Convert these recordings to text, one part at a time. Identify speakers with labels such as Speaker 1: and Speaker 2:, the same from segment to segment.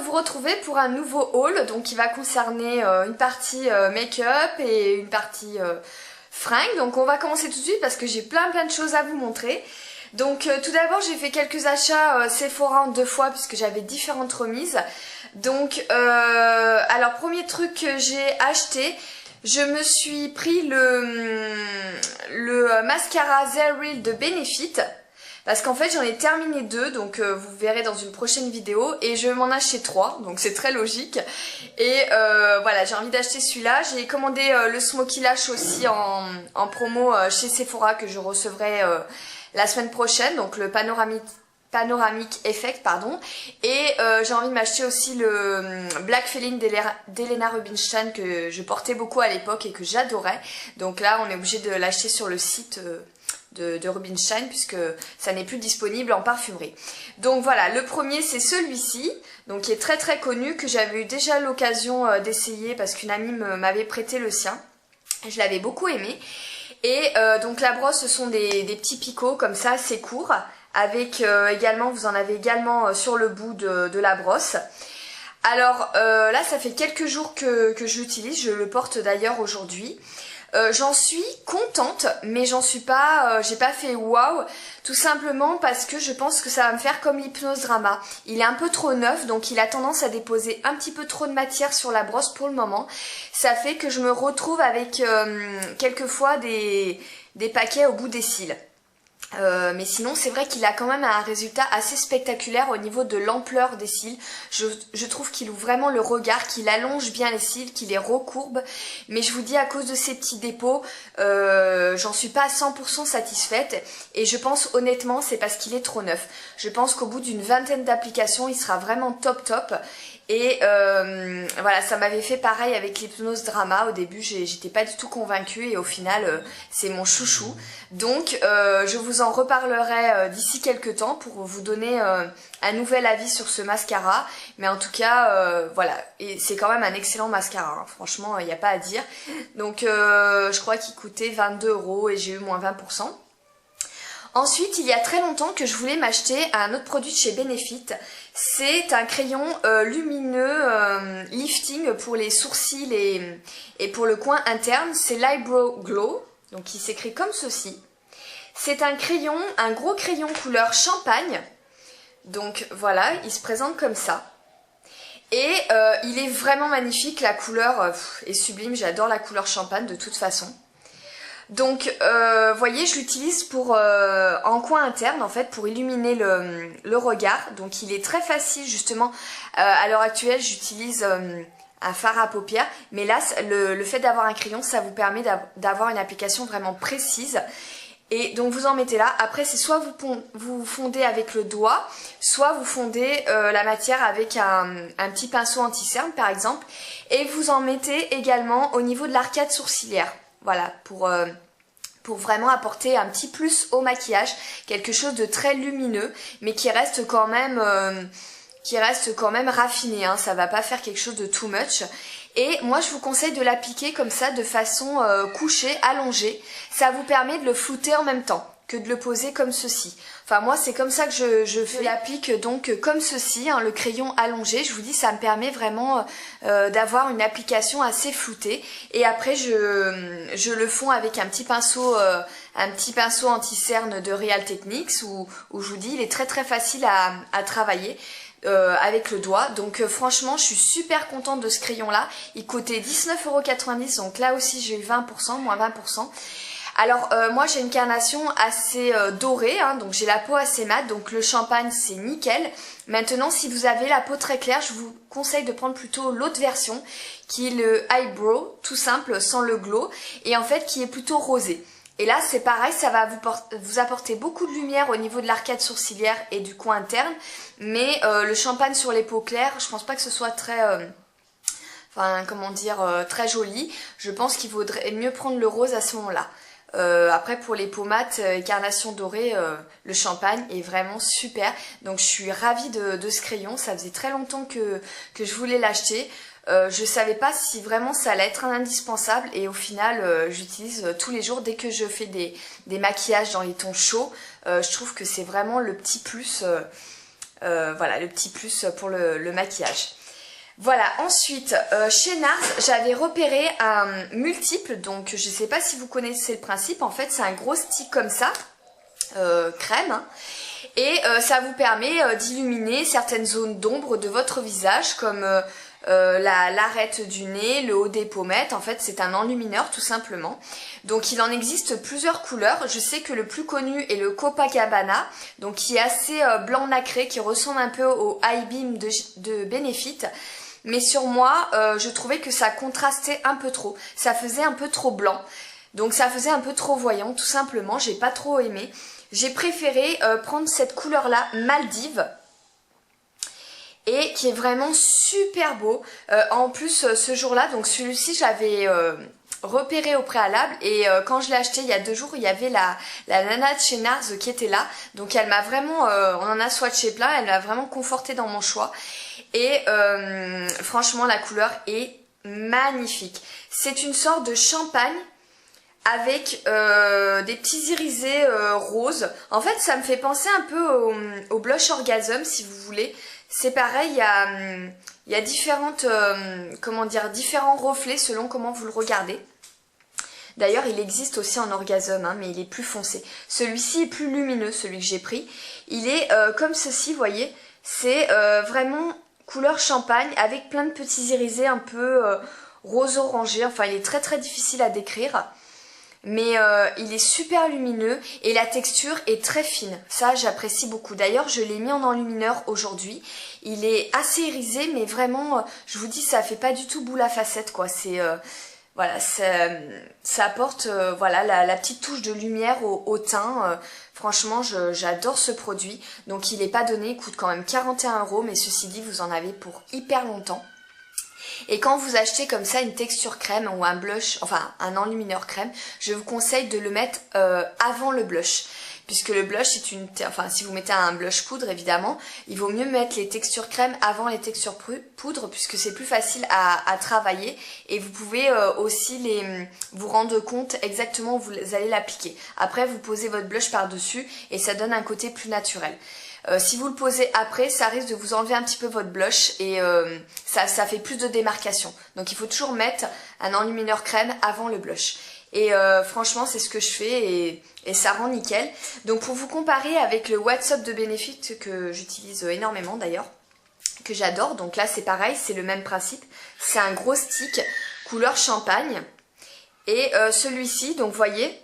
Speaker 1: vous retrouver pour un nouveau haul, donc qui va concerner une partie make-up et une partie fringues. Donc on va commencer tout de suite parce que j'ai plein de choses à vous montrer. Donc tout d'abord j'ai fait quelques achats Sephora en 2 fois puisque j'avais différentes remises. Donc alors premier truc que j'ai acheté, je me suis pris le mascara They're Real de Benefit. Parce qu'en fait j'en ai terminé 2, donc vous verrez dans une prochaine vidéo, et je vais m'en acheter 3, donc c'est très logique. Et voilà, j'ai envie d'acheter celui-là. J'ai commandé le Smoky Lash aussi en promo chez Sephora que je recevrai la semaine prochaine, donc le Panoramic Effect, pardon. Et j'ai envie de m'acheter aussi le Black Feeling d'Helena Rubinstein que je portais beaucoup à l'époque et que j'adorais. Donc là on est obligé de l'acheter sur le site de Rubinstein puisque ça n'est plus disponible en parfumerie. Donc voilà, le premier c'est celui-ci, donc qui est très connu, que j'avais eu déjà l'occasion d'essayer parce qu'une amie m'avait prêté le sien. Je l'avais beaucoup aimé. Et donc la brosse, ce sont des petits picots comme ça, assez courts, avec également, vous en avez également sur le bout de la brosse. Alors là ça fait quelques jours que je l'utilise, je le porte d'ailleurs aujourd'hui. J'en suis contente, mais j'en suis pas, j'ai pas fait waouh, tout simplement parce que je pense que ça va me faire comme l'Hypnose Drama. Il est un peu trop neuf, donc il a tendance à déposer un petit peu trop de matière sur la brosse pour le moment. Ça fait que je me retrouve avec quelquefois des paquets au bout des cils. Mais sinon c'est vrai qu'il a quand même un résultat assez spectaculaire au niveau de l'ampleur des cils. Je trouve qu'il ouvre vraiment le regard, qu'il allonge bien les cils, qu'il les recourbe. Mais je vous dis, à cause de ces petits dépôts, j'en suis pas à 100% satisfaite. Et je pense honnêtement c'est parce qu'il est trop neuf. Je pense qu'au bout d'une vingtaine d'applications il sera vraiment top. Et voilà, ça m'avait fait pareil avec l'Hypnose Drama. Au début j'étais pas du tout convaincue et au final c'est mon chouchou. Donc je vous en reparlerai d'ici quelques temps pour vous donner un nouvel avis sur ce mascara. Mais en tout cas voilà, et c'est quand même un excellent mascara, hein. Franchement il n'y a pas à dire. Donc je crois qu'il coûtait 22 € et j'ai eu moins 20%. Ensuite, il y a très longtemps que je voulais m'acheter un autre produit de chez Benefit. C'est un crayon lumineux lifting pour les sourcils et pour le coin interne. C'est l'Eyebrow Glow, donc il s'écrit comme ceci. C'est un crayon, un gros crayon couleur champagne. Donc voilà, il se présente comme ça. Et il est vraiment magnifique, la couleur est sublime, j'adore la couleur champagne de toute façon. Donc voyez, je l'utilise pour en coin interne en fait, pour illuminer le regard. Donc il est très facile justement, à l'heure actuelle j'utilise un fard à paupières, mais là le fait d'avoir un crayon ça vous permet d'avoir une application vraiment précise. Et donc vous en mettez là, après c'est soit vous fondez avec le doigt, soit vous fondez la matière avec un petit pinceau anti-cerne par exemple, et vous en mettez également au niveau de l'arcade sourcilière. Voilà, pour vraiment apporter un petit plus au maquillage, quelque chose de très lumineux, mais qui reste quand même raffiné, hein, ça va pas faire quelque chose de too much. Et moi je vous conseille de l'appliquer comme ça, de façon couchée, allongée, ça vous permet de le flouter en même temps que de le poser comme ceci. Enfin moi c'est comme ça que je l'applique, donc comme ceci, hein, le crayon allongé. Je vous dis, ça me permet vraiment d'avoir une application assez floutée. Et après je le fonds avec un petit pinceau anti-cerne de Real Techniques où je vous dis il est très facile à travailler. Avec le doigt, donc franchement je suis super contente de ce crayon là. Il coûtait 19,90 €, donc là aussi j'ai eu 20%, moins 20%. Alors moi j'ai une carnation assez dorée, hein, donc j'ai la peau assez mate, donc le champagne c'est nickel. Maintenant si vous avez la peau très claire, je vous conseille de prendre plutôt l'autre version qui est le Eyebrow, tout simple, sans le glow, et en fait qui est plutôt rosé. Et là c'est pareil, ça va vous apporter beaucoup de lumière au niveau de l'arcade sourcilière et du coin interne. Mais le champagne sur les peaux claires, je pense pas que ce soit très, très joli. Je pense qu'il vaudrait mieux prendre le rose à ce moment-là. Après pour les peaux mates et carnation dorée, le champagne est vraiment super. Donc je suis ravie de ce crayon, ça faisait très longtemps que je voulais l'acheter. Je savais pas si vraiment ça allait être un indispensable et au final j'utilise tous les jours dès que je fais des maquillages dans les tons chauds. Je trouve que c'est vraiment le petit plus Voilà, le petit plus pour le maquillage. Voilà, ensuite, chez NARS, j'avais repéré un multiple, donc je ne sais pas si vous connaissez le principe, en fait c'est un gros stick comme ça, crème, hein, et ça vous permet d'illuminer certaines zones d'ombre de votre visage, comme l'arête du nez, le haut des pommettes. En fait c'est un enlumineur tout simplement. Donc il en existe plusieurs couleurs. Je sais que le plus connu est le Copacabana, donc qui est assez blanc nacré, qui ressemble un peu au High Beam de Benefit. Mais sur moi, je trouvais que ça contrastait un peu trop. Ça faisait un peu trop blanc. Donc ça faisait un peu trop voyant, tout simplement. J'ai pas trop aimé. J'ai préféré prendre cette couleur-là, Maldives. Et qui est vraiment super beau. En plus, ce jour-là, donc celui-ci, j'avais repéré au préalable. Et quand je l'ai acheté il y a 2 jours, il y avait la nana de chez NARS qui était là. Donc elle m'a vraiment, on en a swatché plein, elle m'a vraiment conforté dans mon choix. Et franchement, la couleur est magnifique. C'est une sorte de champagne avec des petits irisés roses. En fait, ça me fait penser un peu au blush Orgasm, si vous voulez. C'est pareil, il y a différentes, comment dire, différents reflets selon comment vous le regardez. D'ailleurs, il existe aussi en Orgasm, hein, mais il est plus foncé. Celui-ci est plus lumineux, celui que j'ai pris. Il est comme ceci, vous voyez. C'est vraiment couleur champagne avec plein de petits irisés un peu rose orangé. Enfin, il est très très difficile à décrire. Mais il est super lumineux et la texture est très fine. Ça, j'apprécie beaucoup. D'ailleurs, je l'ai mis en enlumineur aujourd'hui. Il est assez irisé, mais vraiment, je vous dis, ça fait pas du tout boule à facettes, quoi. C'est voilà, ça apporte voilà la petite touche de lumière au teint. Franchement, j'adore ce produit. Donc, il n'est pas donné, il coûte quand même 41 €, mais ceci dit, vous en avez pour hyper longtemps. Et quand vous achetez comme ça une texture crème ou un blush, enfin un enlumineur crème, je vous conseille de le mettre avant le blush. Puisque le blush est enfin si vous mettez un blush poudre évidemment, il vaut mieux mettre les textures crème avant les textures poudre puisque c'est plus facile à travailler et vous pouvez aussi vous rendre compte exactement où vous allez l'appliquer. Après vous posez votre blush par dessus et ça donne un côté plus naturel. Si vous le posez après, ça risque de vous enlever un petit peu votre blush et ça fait plus de démarcation. Donc il faut toujours mettre un enlumineur crème avant le blush. Et franchement, c'est ce que je fais et ça rend nickel. Donc pour vous comparer avec le What's Up de Benefit que j'utilise énormément d'ailleurs, que j'adore. Donc là c'est pareil, c'est le même principe. C'est un gros stick couleur champagne. Et celui-ci, donc vous voyez,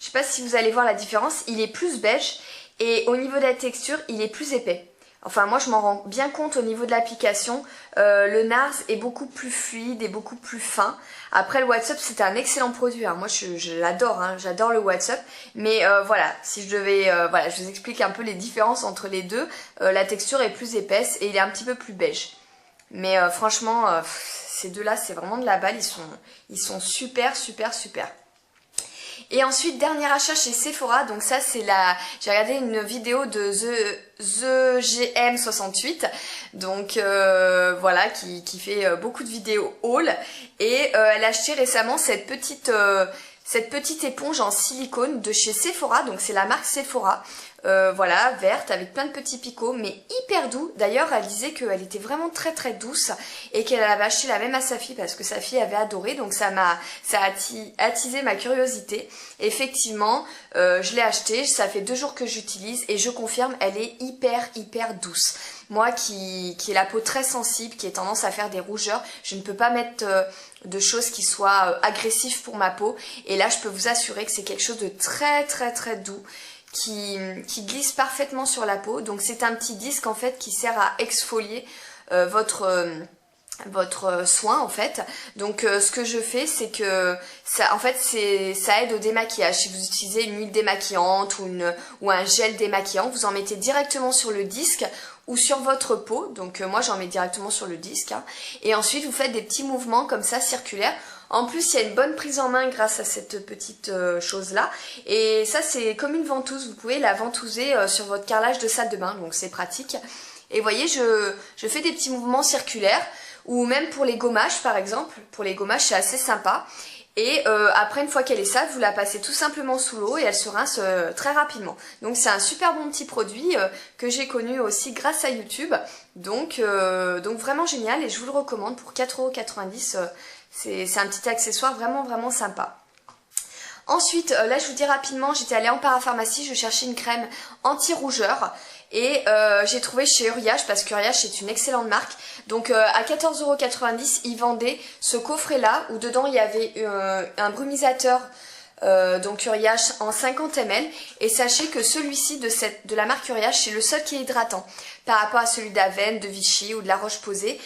Speaker 1: je sais pas si vous allez voir la différence, il est plus beige. Et au niveau de la texture, il est plus épais. Enfin, moi, je m'en rends bien compte au niveau de l'application. Le NARS est beaucoup plus fluide et beaucoup plus fin. Après, le What's Up, c'est un excellent produit. Hein. Moi, je l'adore. Hein. J'adore le What's Up. Mais voilà, si je devais... voilà, je vous explique un peu les différences entre les deux. La texture est plus épaisse et il est un petit peu plus beige. Mais franchement, ces deux-là, c'est vraiment de la balle. Ils sont super, super, super. Et ensuite, dernier achat chez Sephora, donc ça c'est j'ai regardé une vidéo de TheGM68, donc voilà, qui fait beaucoup de vidéos haul, et elle a acheté récemment cette petite éponge en silicone de chez Sephora, donc c'est la marque Sephora, voilà, verte avec plein de petits picots mais hyper doux. D'ailleurs elle disait qu'elle était vraiment très très douce et qu'elle avait acheté la même à sa fille parce que sa fille avait adoré, donc ça a attisé ma curiosité. Effectivement je l'ai acheté, ça fait 2 jours que j'utilise et je confirme, elle est hyper douce. Moi qui ai la peau très sensible, qui ai tendance à faire des rougeurs, je ne peux pas mettre de choses qui soient agressives pour ma peau, et là je peux vous assurer que c'est quelque chose de très très très doux qui glisse parfaitement sur la peau. Donc c'est un petit disque en fait qui sert à exfolier votre soin en fait. Donc ce que je fais, c'est que ça aide au démaquillage. Si vous utilisez une huile démaquillante ou un gel démaquillant, vous en mettez directement sur le disque ou sur votre peau. Donc moi j'en mets directement sur le disque, hein. Et ensuite vous faites des petits mouvements comme ça circulaires. En plus, il y a une bonne prise en main grâce à cette petite chose-là. Et ça, c'est comme une ventouse. Vous pouvez la ventouser sur votre carrelage de salle de bain. Donc, c'est pratique. Et vous voyez, je fais des petits mouvements circulaires. Ou même pour les gommages, par exemple. Pour les gommages, c'est assez sympa. Et après, une fois qu'elle est sale, vous la passez tout simplement sous l'eau et elle se rince très rapidement. Donc c'est un super bon petit produit que j'ai connu aussi grâce à YouTube. Donc vraiment génial et je vous le recommande pour 4,90 €. C'est un petit accessoire vraiment sympa. Ensuite, là je vous dis rapidement, j'étais allée en parapharmacie, je cherchais une crème anti-rougeur. Et j'ai trouvé chez Uriage, parce qu'Uriage c'est une excellente marque. Donc à 14,90 €, ils vendaient ce coffret là, où dedans il y avait un brumisateur, donc Uriage en 50 ml. Et sachez que celui-ci de la marque Uriage, c'est le seul qui est hydratant. Par rapport à celui d'Aven, de Vichy ou de La Roche-Posay.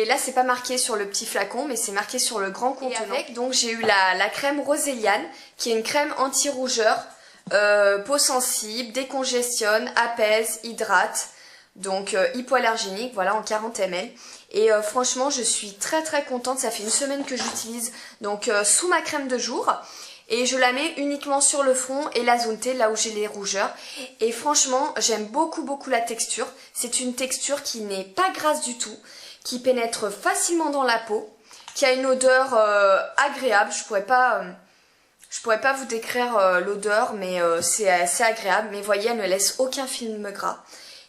Speaker 1: Là c'est pas marqué sur le petit flacon, mais c'est marqué sur le grand contenant. Et avec, donc j'ai eu la crème Roséliane, qui est une crème anti-rougeur. Peau sensible, décongestionne, apaise, hydrate, donc hypoallergénique, voilà, en 40 ml. Et franchement je suis très contente, ça fait une semaine que j'utilise, donc sous ma crème de jour. Et je la mets uniquement sur le front et la zone T, là où j'ai les rougeurs. Et franchement j'aime beaucoup la texture. C'est une texture qui n'est pas grasse du tout, qui pénètre facilement dans la peau, qui a une odeur agréable. Je pourrais pas vous décrire l'odeur, mais c'est assez agréable. Mais voyez, elle ne laisse aucun film gras.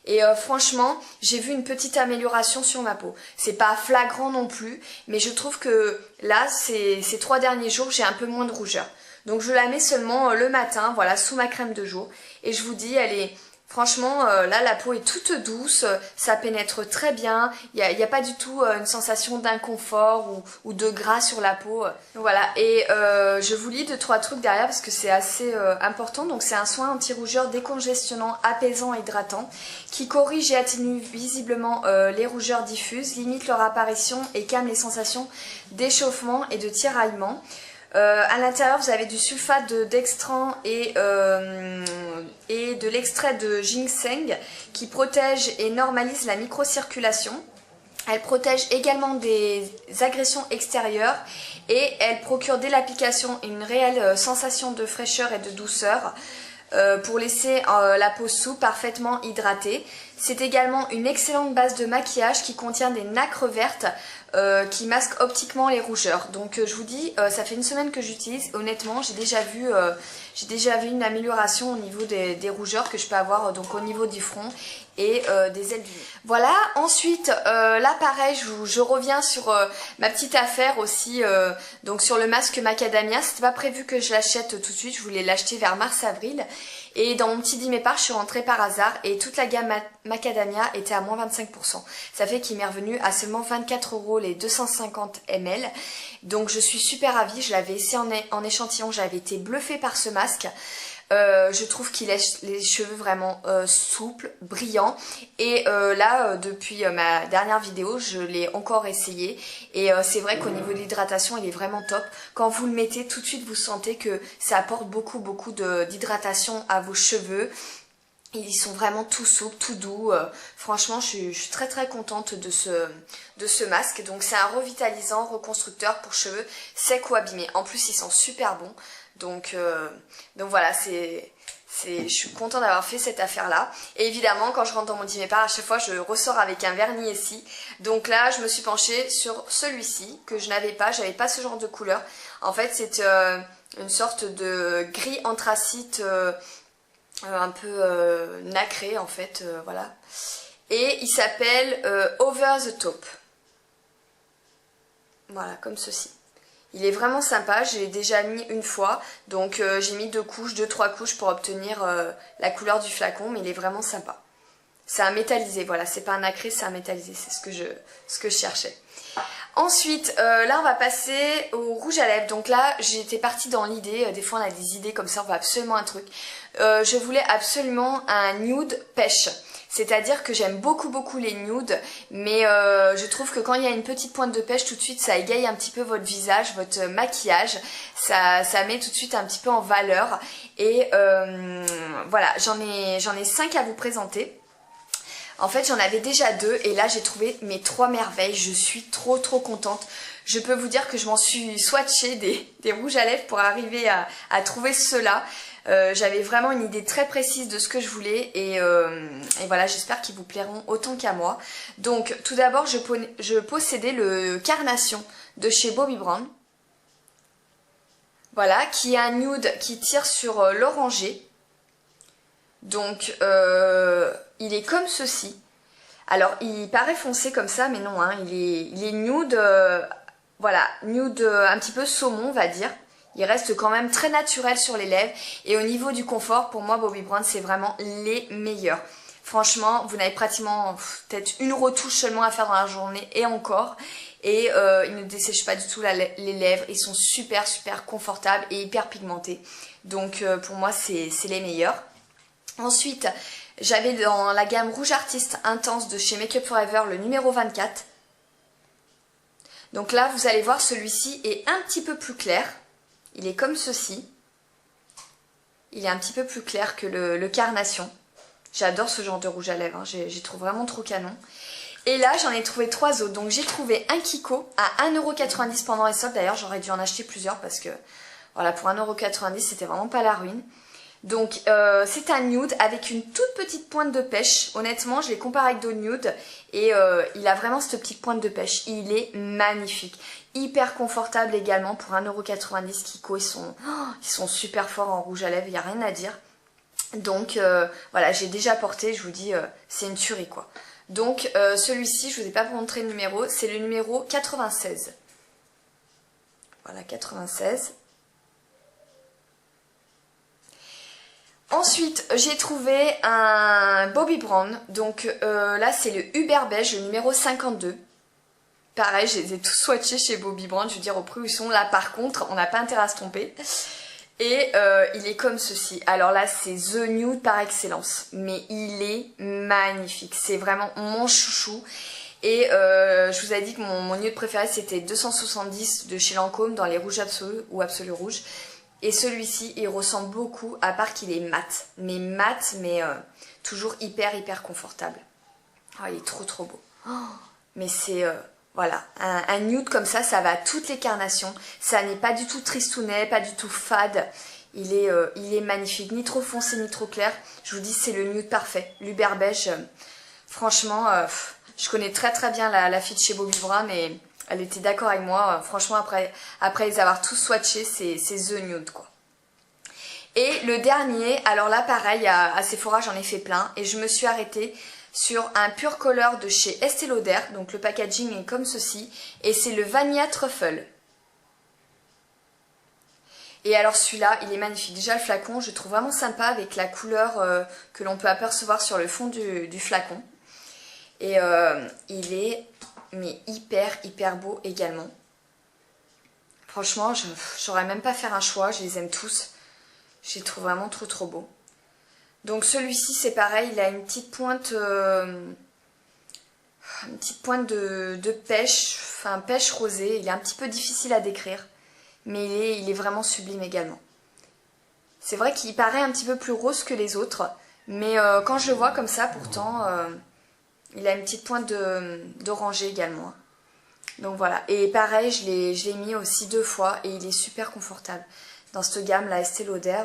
Speaker 1: Et franchement, j'ai vu une petite amélioration sur ma peau. C'est pas flagrant non plus, mais je trouve que là, ces 3 derniers jours, j'ai un peu moins de rougeur. Donc je la mets seulement le matin, voilà, sous ma crème de jour. Et je vous dis, elle est... Franchement, là, la peau est toute douce, ça pénètre très bien, il n'y a pas du tout une sensation d'inconfort ou de gras sur la peau. Voilà, et je vous lis 2-3 trucs derrière parce que c'est assez important. Donc c'est un soin anti-rougeur décongestionnant, apaisant et hydratant qui corrige et atténue visiblement les rougeurs diffuses, limite leur apparition et calme les sensations d'échauffement et de tiraillement. À l'intérieur vous avez du sulfate de dextran et de l'extrait de ginseng qui protège et normalise la microcirculation. Elle protège également des agressions extérieures et elle procure dès l'application une réelle sensation de fraîcheur et de douceur pour laisser la peau souple, parfaitement hydratée. C'est également une excellente base de maquillage qui contient des nacres vertes qui masquent optiquement les rougeurs. Donc je vous dis, ça fait une semaine que j'utilise. Honnêtement, j'ai déjà vu une amélioration au niveau des rougeurs que je peux avoir donc au niveau du front et des ailes du nez. Voilà, ensuite là pareil, je reviens sur ma petite affaire aussi, donc sur le masque macadamia. C'était pas prévu que je l'achète tout de suite, je voulais l'acheter vers mars-avril. Et dans mon petit Dimépar, je suis rentrée par hasard et toute la gamme macadamia était à moins 25%. Ça fait qu'il m'est revenu à seulement 24 € les 250 ml. Donc je suis super ravie, je l'avais essayé en échantillon, j'avais été bluffée par ce masque. Je trouve qu'il laisse les cheveux vraiment souples, brillants. Et là, depuis ma dernière vidéo, je l'ai encore essayé. Et c'est vrai qu'au niveau de l'hydratation, il est vraiment top. Quand vous le mettez, tout de suite, vous sentez que ça apporte beaucoup d'hydratation à vos cheveux. Ils sont vraiment tout souples, tout doux. Franchement, je suis très contente de ce masque. Donc c'est un revitalisant, reconstructeur pour cheveux secs ou abîmés. En plus, ils sont super bons. Donc voilà, je suis contente d'avoir fait cette affaire là. Et évidemment quand je rentre dans mon Dimépar, à chaque fois je ressors avec un vernis ici. Donc là je me suis penchée sur celui-ci que je n'avais pas, j'avais pas ce genre de couleur. En fait c'est une sorte de gris anthracite un peu nacré en fait, voilà. Et il s'appelle Over the Top. Voilà, comme ceci. Il est vraiment sympa, j'ai déjà mis une fois, donc j'ai mis 2-3 couches pour obtenir la couleur du flacon, mais il est vraiment sympa. C'est un métallisé, voilà, c'est pas un nacré, c'est un métallisé, c'est ce que je cherchais. Ensuite, là on va passer au rouge à lèvres. Donc là, j'étais partie dans l'idée, des fois on a des idées comme ça, on veut absolument un truc. Je voulais absolument un nude pêche. C'est-à-dire que j'aime beaucoup les nudes, mais je trouve que quand il y a une petite pointe de pêche, tout de suite ça égaye un petit peu votre visage, votre maquillage, ça met tout de suite un petit peu en valeur. Et voilà, j'en ai 5 à vous présenter. En fait j'en avais déjà 2 et là j'ai trouvé mes 3 merveilles, je suis trop contente. Je peux vous dire que je m'en suis swatché des rouges à lèvres pour arriver à trouver ceux-là. J'avais vraiment une idée très précise de ce que je voulais et voilà, j'espère qu'ils vous plairont autant qu'à moi. Donc tout d'abord je possédais le Carnation de chez Bobbi Brown. Voilà, qui est un nude qui tire sur l'orangé. Donc il est comme ceci. Alors il paraît foncé comme ça, mais non, hein, il est nude, voilà, nude un petit peu saumon on va dire. Il reste quand même très naturel sur les lèvres. Et au niveau du confort, pour moi Bobbi Brown c'est vraiment les meilleurs. Franchement, vous n'avez pratiquement peut-être une retouche seulement à faire dans la journée et encore. Et ils ne dessèchent pas du tout les lèvres. Ils sont super super confortables et hyper pigmentés. Donc pour moi c'est les meilleurs. Ensuite, j'avais dans la gamme Rouge Artiste Intense de chez Make Up For Ever le numéro 24. Donc là, vous allez voir, celui-ci est un petit peu plus clair. Il est comme ceci. Il est un petit peu plus clair que le Carnation. J'adore ce genre de rouge à lèvres, hein. J'y trouve vraiment trop canon. Et là, j'en ai trouvé 3 autres. Donc j'ai trouvé un Kiko à 1,90€ pendant les soldes. D'ailleurs, j'aurais dû en acheter plusieurs parce que voilà, pour 1,90€, c'était vraiment pas la ruine. Donc c'est un nude avec une toute petite pointe de pêche. Honnêtement, je l'ai comparé avec d'autres nudes et il a vraiment cette petite pointe de pêche. Il est magnifique. Hyper confortable également pour 1,90€ Kiko. Ils sont super forts en rouge à lèvres, il n'y a rien à dire. Donc voilà, j'ai déjà porté, je vous dis, c'est une tuerie quoi. Donc celui-ci, je ne vous ai pas montré le numéro, c'est le numéro 96. Voilà, 96. Ensuite, j'ai trouvé un Bobbi Brown, donc là c'est le Uber Beige, le numéro 52. Pareil, je les ai tous swatchés chez Bobbi Brown, je veux dire au prix où ils sont. Là par contre, on n'a pas intérêt à se tromper. Et il est comme ceci. Alors là c'est The Nude par excellence, mais il est magnifique, c'est vraiment mon chouchou. Et je vous avais dit que mon nude préféré c'était 270 de chez Lancôme dans les rouges absolus ou absolu rouge. Et celui-ci, il ressemble beaucoup, à part qu'il est mat. Mais toujours hyper confortable. Oh, il est trop beau. Oh, mais c'est, voilà, un nude comme ça va à toutes les carnations. Ça n'est pas du tout tristounet, pas du tout fade. Il est magnifique, ni trop foncé, ni trop clair. Je vous dis, c'est le nude parfait. L'Uber Beige, franchement, je connais très bien la fille de chez Bobbi Brown et... elle était d'accord avec moi, franchement après les avoir tous swatchés, c'est The Nude quoi. Et le dernier, alors là pareil, à Sephora j'en ai fait plein et je me suis arrêtée sur un Pure Color de chez Estée Lauder, donc le packaging est comme ceci, et c'est le Vanilla Truffle. Et alors celui-là, il est magnifique. Déjà le flacon, je le trouve vraiment sympa avec la couleur que l'on peut apercevoir sur le fond du flacon. Et il est... mais hyper beau également. Franchement, j'aurais même pas faire un choix, je les aime tous. Je les trouve vraiment trop beaux. Donc celui-ci c'est pareil, il a une petite pointe de pêche, enfin pêche rosée. Il est un petit peu difficile à décrire, mais il est vraiment sublime également. C'est vrai qu'il paraît un petit peu plus rose que les autres, mais quand je le vois comme ça pourtant... il a une petite pointe d'oranger également. Donc voilà. Et pareil, je l'ai mis aussi 2 fois et il est super confortable. Dans cette gamme, la Estée Lauder,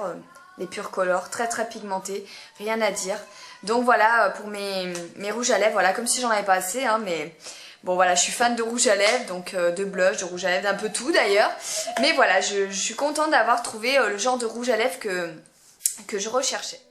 Speaker 1: les Pure Color, très pigmentés, rien à dire. Donc voilà pour mes rouges à lèvres. Voilà, comme si j'en avais pas assez, hein, mais bon voilà, je suis fan de rouge à lèvres, donc de blush, de rouge à lèvres, d'un peu tout d'ailleurs. Mais voilà, je suis contente d'avoir trouvé le genre de rouge à lèvres que je recherchais.